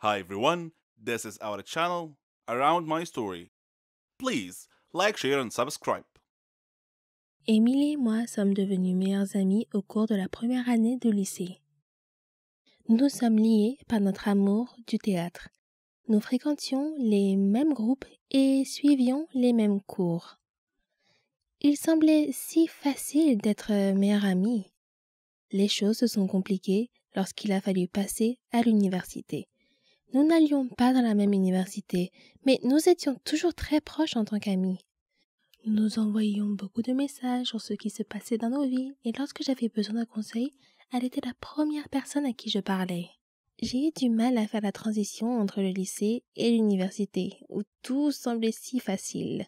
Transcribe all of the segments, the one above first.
Hi everyone, this is our channel Around My Story. Please like, share and subscribe. Émilie et moi sommes devenus meilleures amies au cours de la première année de lycée. Nous sommes liés par notre amour du théâtre. Nous fréquentions les mêmes groupes et suivions les mêmes cours. Il semblait si facile d'être meilleures amies. Les choses se sont compliquées lorsqu'il a fallu passer à l'université. Nous n'allions pas dans la même université, mais nous étions toujours très proches en tant qu'amis. Nous envoyions beaucoup de messages sur ce qui se passait dans nos vies et lorsque j'avais besoin d'un conseil, elle était la première personne à qui je parlais. J'ai eu du mal à faire la transition entre le lycée et l'université, où tout semblait si facile.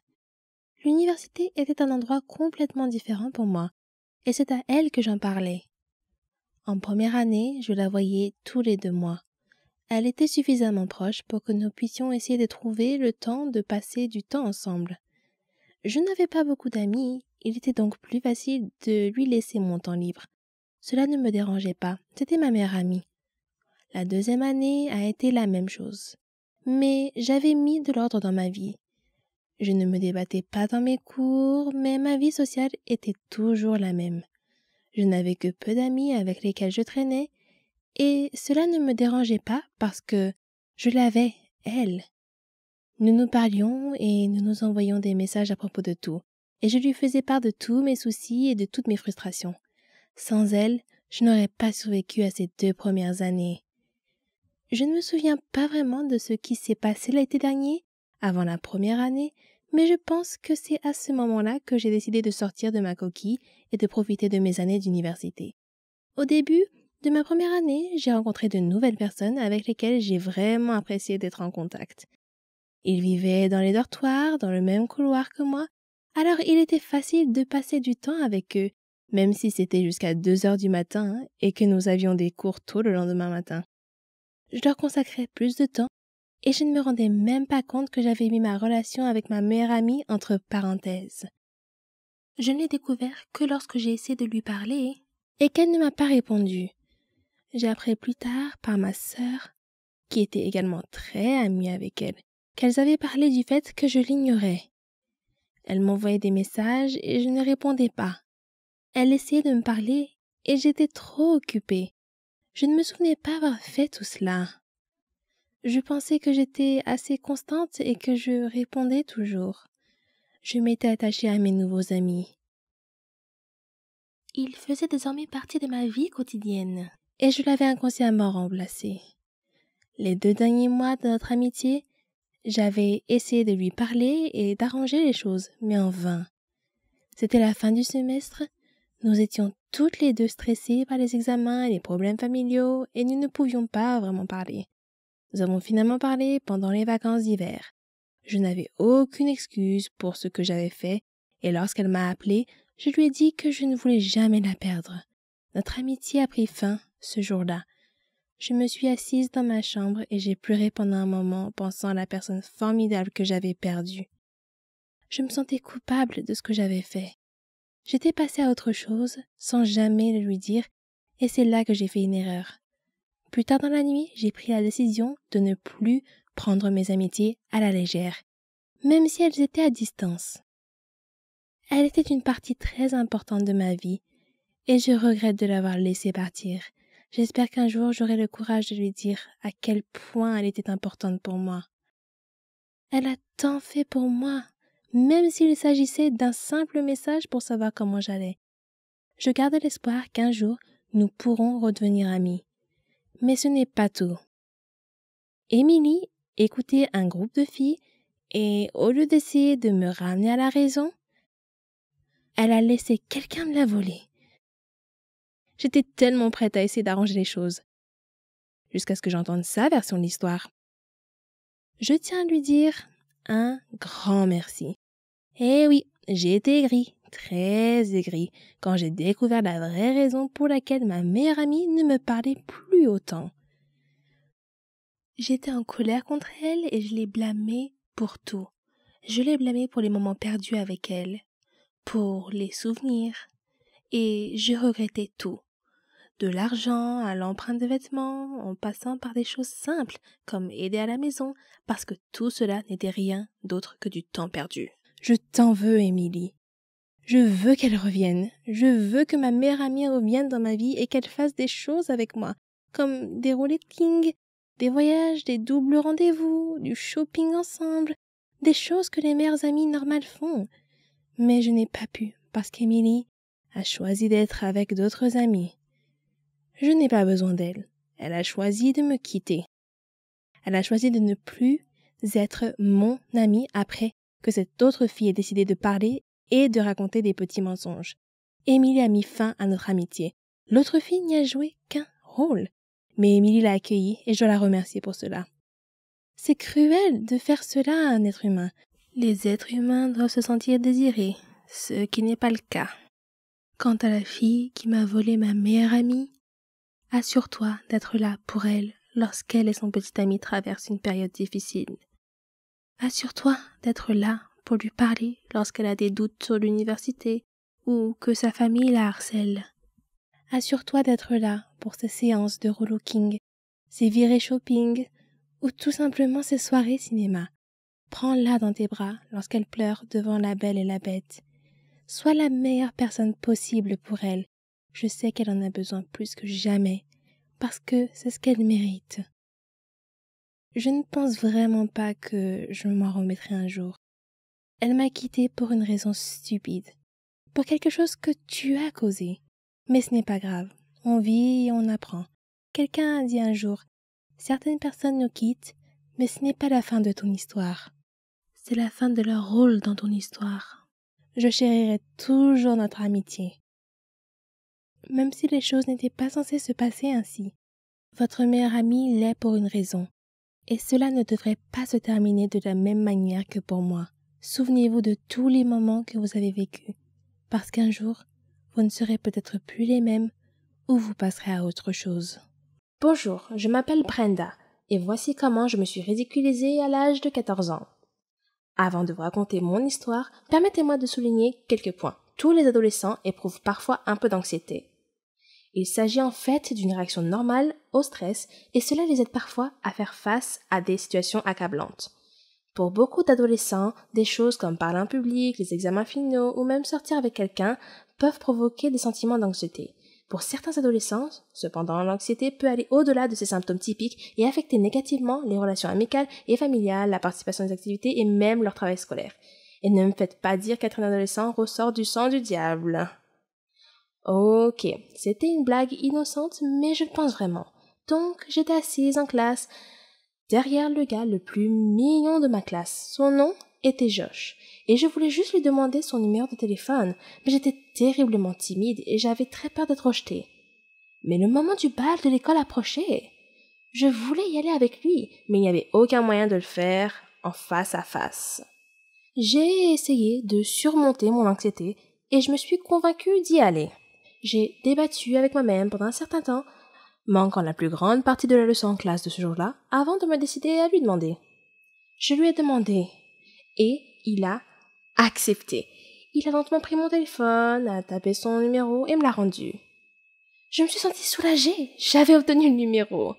L'université était un endroit complètement différent pour moi, et c'est à elle que j'en parlais. En première année, je la voyais tous les 2 mois. Elle était suffisamment proche pour que nous puissions essayer de trouver le temps de passer du temps ensemble. Je n'avais pas beaucoup d'amis, il était donc plus facile de lui laisser mon temps libre. Cela ne me dérangeait pas, c'était ma meilleure amie. La deuxième année a été la même chose. Mais j'avais mis de l'ordre dans ma vie. Je ne me débattais pas dans mes cours, mais ma vie sociale était toujours la même. Je n'avais que peu d'amis avec lesquels je traînais, et cela ne me dérangeait pas parce que je l'avais, elle. Nous nous parlions et nous nous envoyions des messages à propos de tout, et je lui faisais part de tous mes soucis et de toutes mes frustrations. Sans elle, je n'aurais pas survécu à ces 2 premières années. Je ne me souviens pas vraiment de ce qui s'est passé l'été dernier, avant la première année, mais je pense que c'est à ce moment-là que j'ai décidé de sortir de ma coquille et de profiter de mes années d'université. Au début de ma première année, j'ai rencontré de nouvelles personnes avec lesquelles j'ai vraiment apprécié d'être en contact. Ils vivaient dans les dortoirs, dans le même couloir que moi, alors il était facile de passer du temps avec eux, même si c'était jusqu'à 2 heures du matin et que nous avions des cours tôt le lendemain matin. Je leur consacrais plus de temps et je ne me rendais même pas compte que j'avais mis ma relation avec ma meilleure amie entre parenthèses. Je ne l'ai découvert que lorsque j'ai essayé de lui parler et qu'elle ne m'a pas répondu. J'ai appris plus tard par ma sœur, qui était également très amie avec elle, qu'elles avaient parlé du fait que je l'ignorais. Elle m'envoyait des messages et je ne répondais pas. Elle essayait de me parler et j'étais trop occupée. Je ne me souvenais pas avoir fait tout cela. Je pensais que j'étais assez constante et que je répondais toujours. Je m'étais attachée à mes nouveaux amis. Ils faisaient désormais partie de ma vie quotidienne et je l'avais inconsciemment remplacé. Les 2 derniers mois de notre amitié, j'avais essayé de lui parler et d'arranger les choses, mais en vain. C'était la fin du semestre, nous étions toutes les 2 stressées par les examens et les problèmes familiaux et nous ne pouvions pas vraiment parler. Nous avons finalement parlé pendant les vacances d'hiver. Je n'avais aucune excuse pour ce que j'avais fait et lorsqu'elle m'a appelée, je lui ai dit que je ne voulais jamais la perdre. Notre amitié a pris fin ce jour-là. Je me suis assise dans ma chambre et j'ai pleuré pendant un moment pensant à la personne formidable que j'avais perdue. Je me sentais coupable de ce que j'avais fait. J'étais passée à autre chose sans jamais le lui dire et c'est là que j'ai fait une erreur. Plus tard dans la nuit, j'ai pris la décision de ne plus prendre mes amitiés à la légère, même si elles étaient à distance. Elle était une partie très importante de ma vie et je regrette de l'avoir laissée partir. J'espère qu'un jour j'aurai le courage de lui dire à quel point elle était importante pour moi. Elle a tant fait pour moi, même s'il s'agissait d'un simple message pour savoir comment j'allais. Je garde l'espoir qu'un jour nous pourrons redevenir amis. Mais ce n'est pas tout. Émilie écoutait un groupe de filles et au lieu d'essayer de me ramener à la raison, elle a laissé quelqu'un me la voler. J'étais tellement prête à essayer d'arranger les choses, jusqu'à ce que j'entende sa version de l'histoire. Je tiens à lui dire un grand merci. Eh oui, j'ai été aigrie, très aigrie, quand j'ai découvert la vraie raison pour laquelle ma meilleure amie ne me parlait plus autant. J'étais en colère contre elle et je l'ai blâmée pour tout. Je l'ai blâmée pour les moments perdus avec elle, pour les souvenirs, et je regrettais tout. de l'argent à l'empreinte de vêtements, en passant par des choses simples comme aider à la maison, parce que tout cela n'était rien d'autre que du temps perdu. Je t'en veux, Émilie. Je veux qu'elle revienne. Je veux que ma meilleure amie revienne dans ma vie et qu'elle fasse des choses avec moi, comme des roulette-king, des voyages, des doubles rendez-vous, du shopping ensemble, des choses que les meilleures amies normales font. Mais je n'ai pas pu, parce qu'Émilie a choisi d'être avec d'autres amis. Je n'ai pas besoin d'elle. Elle a choisi de me quitter. Elle a choisi de ne plus être mon amie après que cette autre fille ait décidé de parler et de raconter des petits mensonges. Émilie a mis fin à notre amitié. L'autre fille n'y a joué qu'un rôle. Mais Émilie l'a accueillie et je dois la remercier pour cela. C'est cruel de faire cela à un être humain. Les êtres humains doivent se sentir désirés, ce qui n'est pas le cas. Quant à la fille qui m'a volé ma meilleure amie, assure-toi d'être là pour elle lorsqu'elle et son petit ami traversent une période difficile. Assure-toi d'être là pour lui parler lorsqu'elle a des doutes sur l'université ou que sa famille la harcèle. Assure-toi d'être là pour ses séances de rollicking, ses virées shopping ou tout simplement ses soirées cinéma. Prends-la dans tes bras lorsqu'elle pleure devant La Belle et la Bête. Sois la meilleure personne possible pour elle. Je sais qu'elle en a besoin plus que jamais, parce que c'est ce qu'elle mérite. Je ne pense vraiment pas que je m'en remettrai un jour. Elle m'a quittée pour une raison stupide, pour quelque chose que tu as causé. Mais ce n'est pas grave, on vit et on apprend. Quelqu'un a dit un jour, certaines personnes nous quittent, mais ce n'est pas la fin de ton histoire. C'est la fin de leur rôle dans ton histoire. Je chérirai toujours notre amitié. Même si les choses n'étaient pas censées se passer ainsi, votre meilleure amie l'est pour une raison. Et cela ne devrait pas se terminer de la même manière que pour moi. Souvenez-vous de tous les moments que vous avez vécus, parce qu'un jour, vous ne serez peut-être plus les mêmes ou vous passerez à autre chose. Bonjour, je m'appelle Brenda, et voici comment je me suis ridiculisée à l'âge de 14 ans. Avant de vous raconter mon histoire, permettez-moi de souligner quelques points. Tous les adolescents éprouvent parfois un peu d'anxiété. Il s'agit en fait d'une réaction normale au stress et cela les aide parfois à faire face à des situations accablantes. Pour beaucoup d'adolescents, des choses comme parler en public, les examens finaux ou même sortir avec quelqu'un peuvent provoquer des sentiments d'anxiété. Pour certains adolescents, cependant, l'anxiété peut aller au-delà de ces symptômes typiques et affecter négativement les relations amicales et familiales, la participation aux activités et même leur travail scolaire. Et ne me faites pas dire qu'être un adolescent ressort du sang du diable. Ok, c'était une blague innocente, mais je le pense vraiment. Donc, j'étais assise en classe, derrière le gars le plus mignon de ma classe. Son nom était Josh, et je voulais juste lui demander son numéro de téléphone, mais j'étais terriblement timide et j'avais très peur d'être rejetée. Mais le moment du bal de l'école approchait. Je voulais y aller avec lui, mais il n'y avait aucun moyen de le faire en face à face. J'ai essayé de surmonter mon anxiété et je me suis convaincue d'y aller. J'ai débattu avec moi-même pendant un certain temps, manquant la plus grande partie de la leçon en classe de ce jour-là, avant de me décider à lui demander. Je lui ai demandé, et il a accepté. Il a lentement pris mon téléphone, a tapé son numéro et me l'a rendu. Je me suis sentie soulagée, j'avais obtenu le numéro.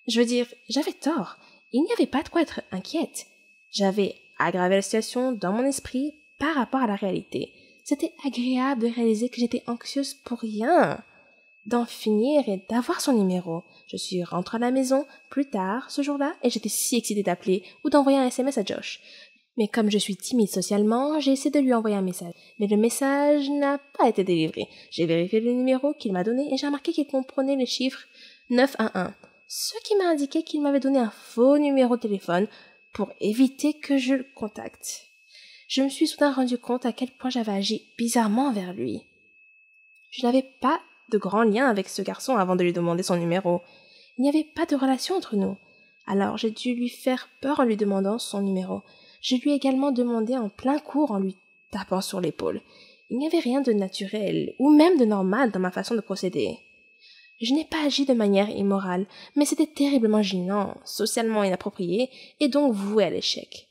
Je veux dire, j'avais tort, il n'y avait pas de quoi être inquiète. J'avais aggravé la situation dans mon esprit par rapport à la réalité. C'était agréable de réaliser que j'étais anxieuse pour rien. D'en finir et d'avoir son numéro. Je suis rentrée à la maison plus tard ce jour-là et j'étais si excitée d'appeler ou d'envoyer un SMS à Josh. Mais comme je suis timide socialement, j'ai essayé de lui envoyer un message. Mais le message n'a pas été délivré. J'ai vérifié le numéro qu'il m'a donné et j'ai remarqué qu'il comprenait le chiffre 911. Ce qui m'a indiqué qu'il m'avait donné un faux numéro de téléphone pour éviter que je le contacte. Je me suis soudain rendu compte à quel point j'avais agi bizarrement envers lui. Je n'avais pas de grand lien avec ce garçon avant de lui demander son numéro. Il n'y avait pas de relation entre nous. Alors j'ai dû lui faire peur en lui demandant son numéro. Je lui ai également demandé en plein cours en lui tapant sur l'épaule. Il n'y avait rien de naturel ou même de normal dans ma façon de procéder. Je n'ai pas agi de manière immorale, mais c'était terriblement gênant, socialement inapproprié et donc voué à l'échec.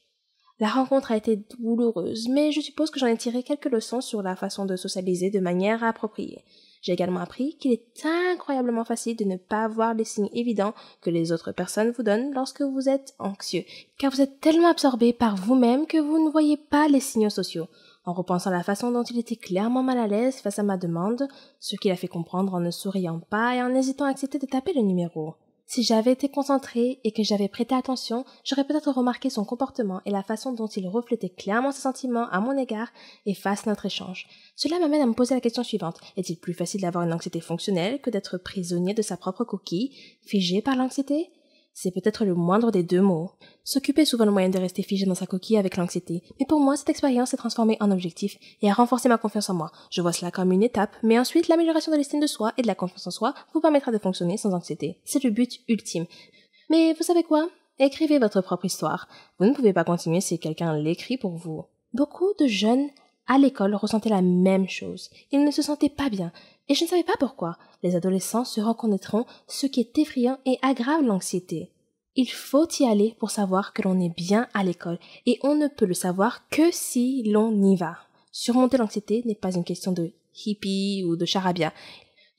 La rencontre a été douloureuse, mais je suppose que j'en ai tiré quelques leçons sur la façon de socialiser de manière appropriée. J'ai également appris qu'il est incroyablement facile de ne pas voir les signes évidents que les autres personnes vous donnent lorsque vous êtes anxieux, car vous êtes tellement absorbé par vous-même que vous ne voyez pas les signaux sociaux. En repensant à la façon dont il était clairement mal à l'aise face à ma demande, ce qui l'a fait comprendre en ne souriant pas et en hésitant à accepter de taper le numéro. Si j'avais été concentrée et que j'avais prêté attention, j'aurais peut-être remarqué son comportement et la façon dont il reflétait clairement ses sentiments à mon égard et face à notre échange. Cela m'amène à me poser la question suivante. Est-il plus facile d'avoir une anxiété fonctionnelle que d'être prisonnier de sa propre coquille, figé par l'anxiété? C'est peut-être le moindre des deux mots. S'occuper est souvent le moyen de rester figé dans sa coquille avec l'anxiété. Mais pour moi, cette expérience s'est transformée en objectif et a renforcé ma confiance en moi. Je vois cela comme une étape, mais ensuite, l'amélioration de l'estime de soi et de la confiance en soi vous permettra de fonctionner sans anxiété. C'est le but ultime. Mais vous savez quoi? Écrivez votre propre histoire. Vous ne pouvez pas continuer si quelqu'un l'écrit pour vous. Beaucoup de jeunes à l'école ressentaient la même chose. Ils ne se sentaient pas bien. Et je ne savais pas pourquoi. Les adolescents se reconnaîtront ce qui est effrayant et aggrave l'anxiété. Il faut y aller pour savoir que l'on est bien à l'école, et on ne peut le savoir que si l'on y va. Surmonter l'anxiété n'est pas une question de hippie ou de charabia.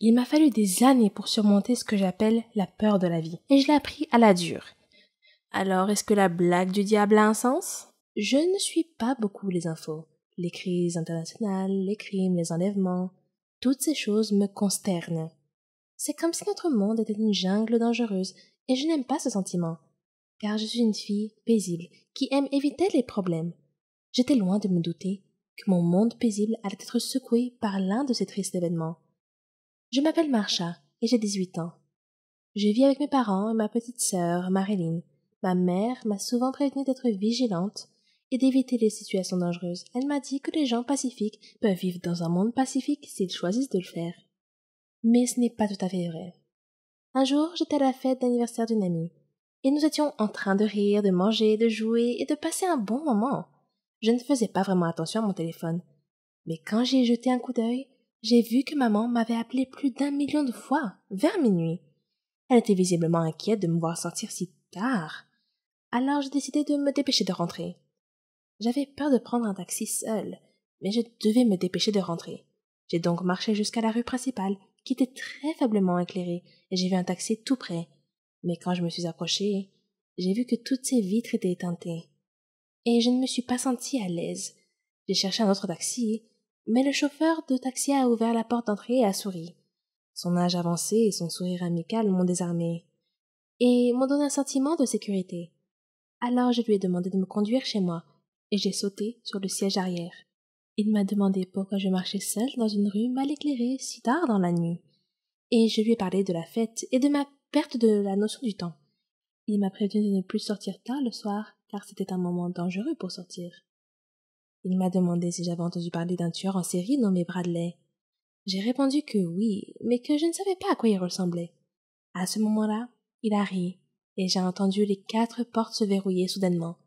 Il m'a fallu des années pour surmonter ce que j'appelle la peur de la vie, et je l'ai appris à la dure. Alors, est-ce que la blague du diable a un sens? Je ne suis pas beaucoup les infos. Les crises internationales, les crimes, les enlèvements, toutes ces choses me consternent. C'est comme si notre monde était une jungle dangereuse, et je n'aime pas ce sentiment, car je suis une fille paisible, qui aime éviter les problèmes. J'étais loin de me douter que mon monde paisible allait être secoué par l'un de ces tristes événements. Je m'appelle Marsha, et j'ai 18 ans. Je vis avec mes parents et ma petite sœur, Marilyn. Ma mère m'a souvent prévenue d'être vigilante et d'éviter les situations dangereuses. Elle m'a dit que les gens pacifiques peuvent vivre dans un monde pacifique s'ils choisissent de le faire. Mais ce n'est pas tout à fait vrai. Un jour, j'étais à la fête d'anniversaire d'une amie, et nous étions en train de rire, de manger, de jouer et de passer un bon moment. Je ne faisais pas vraiment attention à mon téléphone, mais quand j'y ai jeté un coup d'œil, j'ai vu que maman m'avait appelé plus d'1 million de fois, vers minuit. Elle était visiblement inquiète de me voir sortir si tard. Alors j'ai décidé de me dépêcher de rentrer. J'avais peur de prendre un taxi seul, mais je devais me dépêcher de rentrer. J'ai donc marché jusqu'à la rue principale, qui était très faiblement éclairée, et j'ai vu un taxi tout près. Mais quand je me suis approchée, j'ai vu que toutes ses vitres étaient éteintées. Et je ne me suis pas sentie à l'aise. J'ai cherché un autre taxi, mais le chauffeur de taxi a ouvert la porte d'entrée et a souri. Son âge avancé et son sourire amical m'ont désarmée, et m'ont donné un sentiment de sécurité. Alors je lui ai demandé de me conduire chez moi, et j'ai sauté sur le siège arrière. Il m'a demandé pourquoi je marchais seule dans une rue mal éclairée si tard dans la nuit. Et je lui ai parlé de la fête et de ma perte de la notion du temps. Il m'a prévenu de ne plus sortir tard le soir, car c'était un moment dangereux pour sortir. Il m'a demandé si j'avais entendu parler d'un tueur en série nommé Bradley. J'ai répondu que oui, mais que je ne savais pas à quoi il ressemblait. À ce moment-là, il a ri, et j'ai entendu les 4 portes se verrouiller soudainement.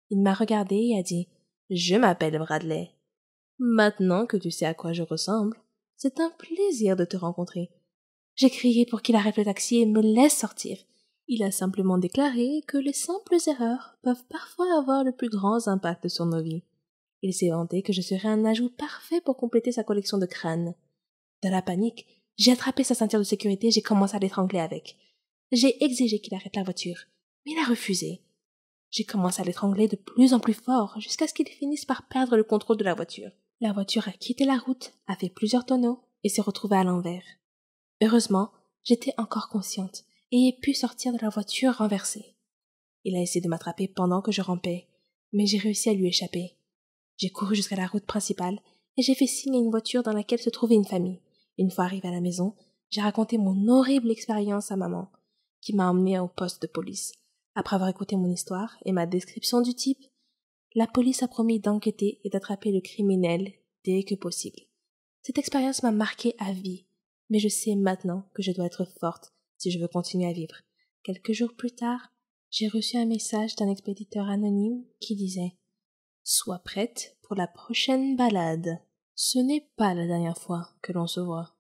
Il m'a regardé et a dit « Je m'appelle Bradley. Maintenant que tu sais à quoi je ressemble, c'est un plaisir de te rencontrer. » J'ai crié pour qu'il arrête le taxi et me laisse sortir. Il a simplement déclaré que les simples erreurs peuvent parfois avoir le plus grand impact sur nos vies. Il s'est vanté que je serais un ajout parfait pour compléter sa collection de crânes. Dans la panique, j'ai attrapé sa ceinture de sécurité et j'ai commencé à l'étrangler avec. J'ai exigé qu'il arrête la voiture, mais il a refusé. J'ai commencé à l'étrangler de plus en plus fort jusqu'à ce qu'il finisse par perdre le contrôle de la voiture. La voiture a quitté la route, a fait plusieurs tonneaux et s'est retrouvée à l'envers. Heureusement, j'étais encore consciente et ai pu sortir de la voiture renversée. Il a essayé de m'attraper pendant que je rampais, mais j'ai réussi à lui échapper. J'ai couru jusqu'à la route principale et j'ai fait signe à une voiture dans laquelle se trouvait une famille. Une fois arrivée à la maison, j'ai raconté mon horrible expérience à maman, qui m'a emmenée au poste de police. Après avoir écouté mon histoire et ma description du type, la police a promis d'enquêter et d'attraper le criminel dès que possible. Cette expérience m'a marquée à vie, mais je sais maintenant que je dois être forte si je veux continuer à vivre. Quelques jours plus tard, j'ai reçu un message d'un expéditeur anonyme qui disait « Sois prête pour la prochaine balade. Ce n'est pas la dernière fois que l'on se voit. »